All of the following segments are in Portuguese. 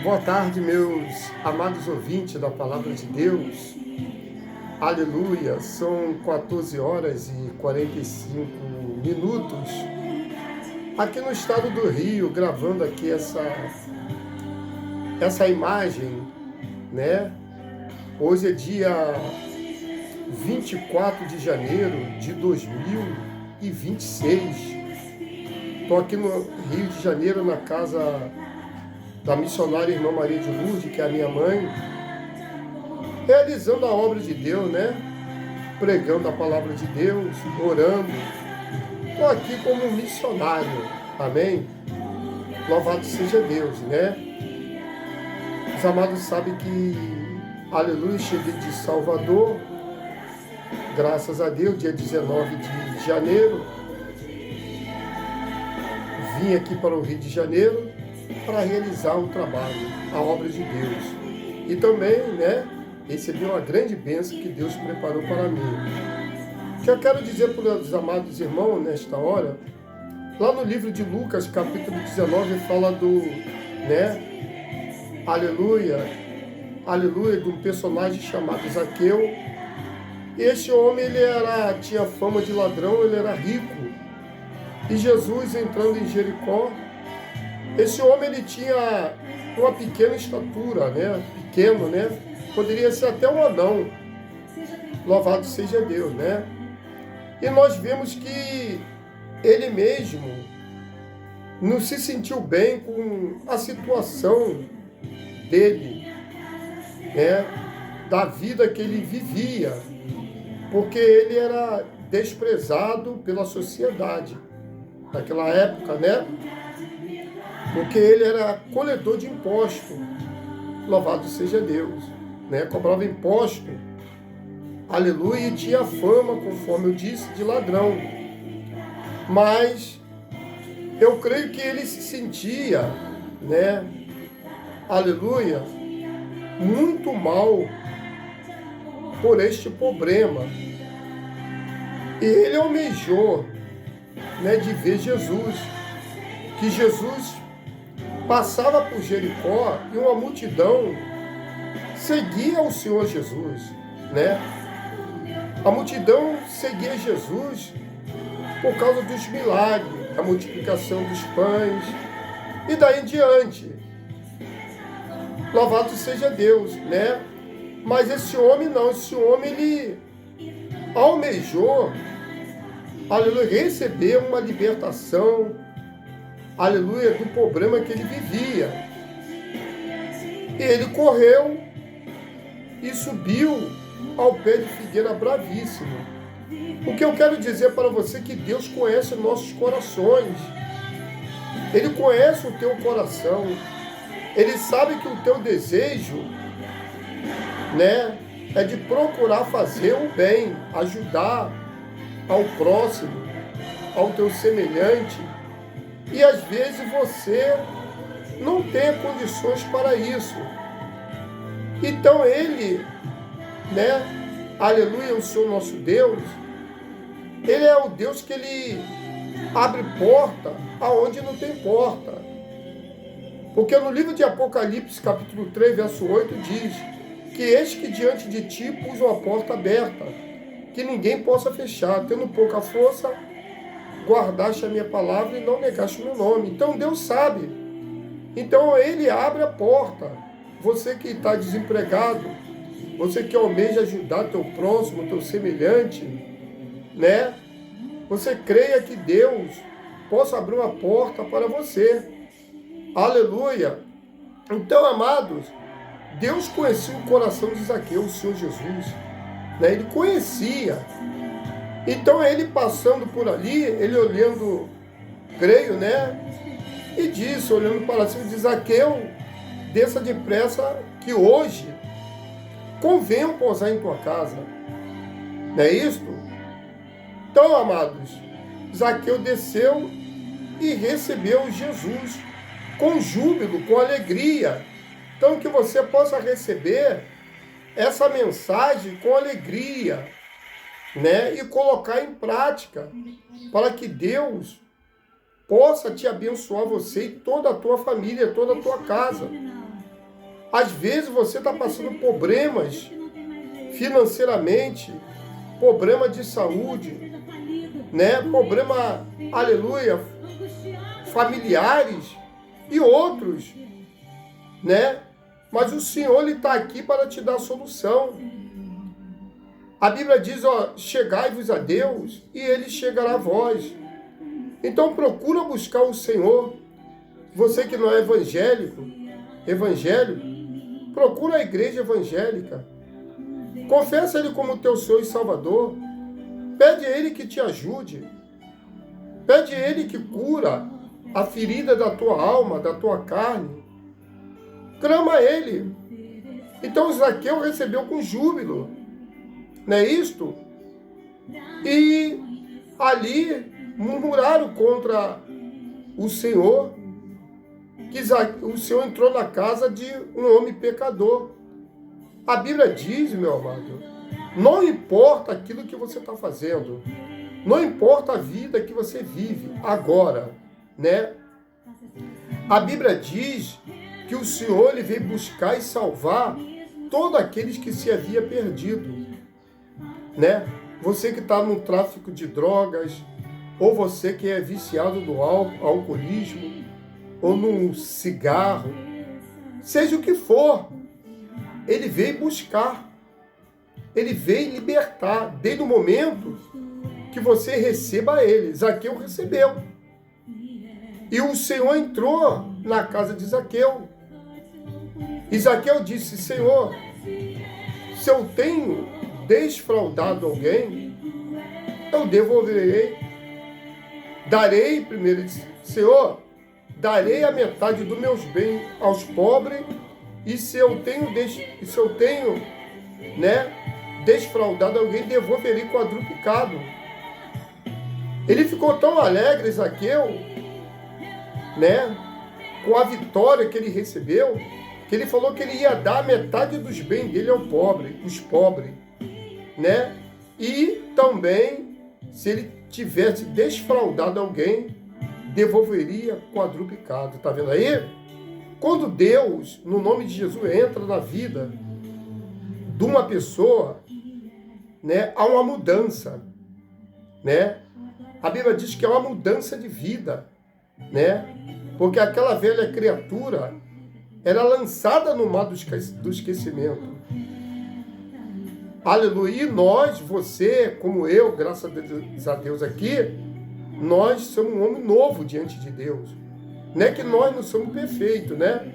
Boa tarde, meus amados ouvintes da Palavra de Deus. Aleluia, são 14 horas e 45 minutos. Aqui no estado do Rio, gravando aqui essa imagem, né? Hoje é dia 24 de janeiro de 2026. Estou aqui no Rio de Janeiro, na casa da missionária Irmã Maria de Lourdes, que é a minha mãe, realizando a obra de Deus, né? Pregando a palavra de Deus, orando. Estou aqui como missionário, amém? Louvado seja Deus, né? Os amados sabem que, aleluia, cheguei de Salvador, graças a Deus, dia 19 de janeiro, vim aqui para o Rio de Janeiro para realizar o trabalho, a obra de Deus. E também, né, recebi uma grande bênção que Deus preparou para mim. O que eu quero dizer para os amados irmãos nesta hora, lá no livro de Lucas, capítulo 19, fala do, né, aleluia, de um personagem chamado Zaqueu. Esse homem, tinha fama de ladrão, ele era rico. E Jesus, entrando em Jericó, esse homem, ele tinha uma pequena estatura, né? Pequeno, né? Poderia ser até um anão. Louvado seja Deus, né? E nós vemos que ele mesmo não se sentiu bem com a situação dele, né? Da vida que ele vivia, porque ele era desprezado pela sociedade naquela época, né? Porque ele era coletor de imposto, louvado seja Deus, né? Cobrava imposto, aleluia, e tinha fama, conforme eu disse, de ladrão. Mas eu creio que ele se sentia, né? Aleluia, muito mal por este problema. E ele almejou, né, de ver Jesus, que Jesus passava por Jericó e uma multidão seguia o Senhor Jesus, né? A multidão seguia Jesus por causa dos milagres, a multiplicação dos pães e daí em diante. Louvado seja Deus, né? Mas esse homem não, esse homem ele almejou, aleluia, receber uma libertação, aleluia, do problema que ele vivia. E ele correu e subiu ao pé de figueira bravíssimo. O que eu quero dizer para você é que Deus conhece nossos corações. Ele conhece o teu coração. Ele sabe que o teu desejo, né, é de procurar fazer o bem, ajudar ao próximo, ao teu semelhante. E às vezes você não tem condições para isso. Então ele, né, aleluia, o Senhor nosso Deus, ele é o Deus que ele abre porta aonde não tem porta. Porque no livro de Apocalipse, capítulo 3, verso 8, diz que eis que diante de ti pus uma porta aberta, que ninguém possa fechar, tendo pouca força, guardaste a minha palavra e não negaste o meu nome. Então Deus sabe. Então ele abre a porta. Você que está desempregado, você que almeja ajudar teu próximo, teu semelhante, né? Você creia que Deus possa abrir uma porta para você. Aleluia. Então, amados, Deus conhecia o coração de Zaqueu, o Senhor Jesus, né? Ele conhecia. Então ele passando por ali, ele olhando, creio, né? E disse, olhando para cima, diz: Zaqueu, desça depressa, que hoje convenha pousar em tua casa. Não é isto? Então, amados, Zaqueu desceu e recebeu Jesus com júbilo, com alegria. Então que você possa receber essa mensagem com alegria, né? E colocar em prática, para que Deus possa te abençoar, você e toda a tua família, toda a tua casa. Às vezes você está passando problemas financeiramente, problema de saúde, né? Problema, aleluia, familiares e outros, né? Mas o Senhor, Ele está aqui para te dar a solução. A Bíblia diz, ó, chegai-vos a Deus e Ele chegará a vós. Então procura buscar o Senhor. Você que não é evangélico, procura a igreja evangélica. Confessa Ele como teu Senhor e Salvador. Pede a Ele que te ajude. Pede a Ele que cura a ferida da tua alma, da tua carne. Clama a Ele. Então Zaqueu recebeu com júbilo. Não é isto? E ali murmuraram contra o Senhor, que o Senhor entrou na casa de um homem pecador. A Bíblia diz, meu amado, não importa aquilo que você está fazendo, não importa a vida que você vive agora, né? A Bíblia diz que o Senhor ele veio buscar e salvar todos aqueles que se havia perdido, né? Você que está no tráfico de drogas, ou você que é viciado no alcoolismo, ou no cigarro, seja o que for, ele veio buscar, ele veio libertar, desde o momento que você receba ele. Zaqueu recebeu. E o Senhor entrou na casa de Zaqueu. E Zaqueu disse, Senhor, se eu tenho desfraudado alguém, eu devolverei. Darei, primeiro, ele disse, Senhor, darei a metade dos meus bens aos pobres, e se eu tenho, desfraudado alguém, devolverei quadruplicado. Ele ficou tão alegre, Zaqueu, né, com a vitória que ele recebeu, que ele falou que ele ia dar metade dos bens dele ao pobre, os pobres, né? E também, se ele tivesse desfraudado alguém, devolveria quadruplicado. Tá vendo aí? Quando Deus, no nome de Jesus, entra na vida de uma pessoa, né, há uma mudança, né? A Bíblia diz que é uma mudança de vida, né? Porque aquela velha criatura era lançada no mar do esquecimento. Aleluia. E nós, você, como eu, graças a Deus aqui, nós somos um homem novo diante de Deus. Não é que nós não somos perfeitos, né?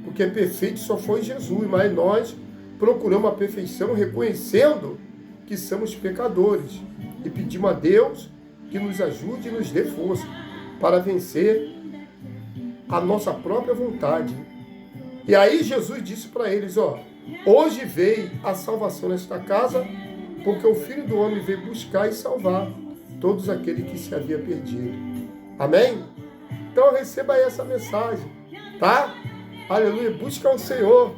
Porque perfeito só foi Jesus, mas nós procuramos a perfeição reconhecendo que somos pecadores e pedimos a Deus que nos ajude e nos dê força para vencer a nossa própria vontade. E aí Jesus disse para eles, ó, hoje veio a salvação nesta casa, porque o Filho do Homem veio buscar e salvar todos aqueles que se havia perdido. Amém? Então receba aí essa mensagem, tá? Aleluia, busca o Senhor.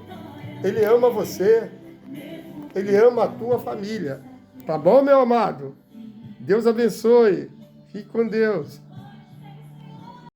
Ele ama você. Ele ama a tua família. Tá bom, meu amado? Deus abençoe. Fique com Deus.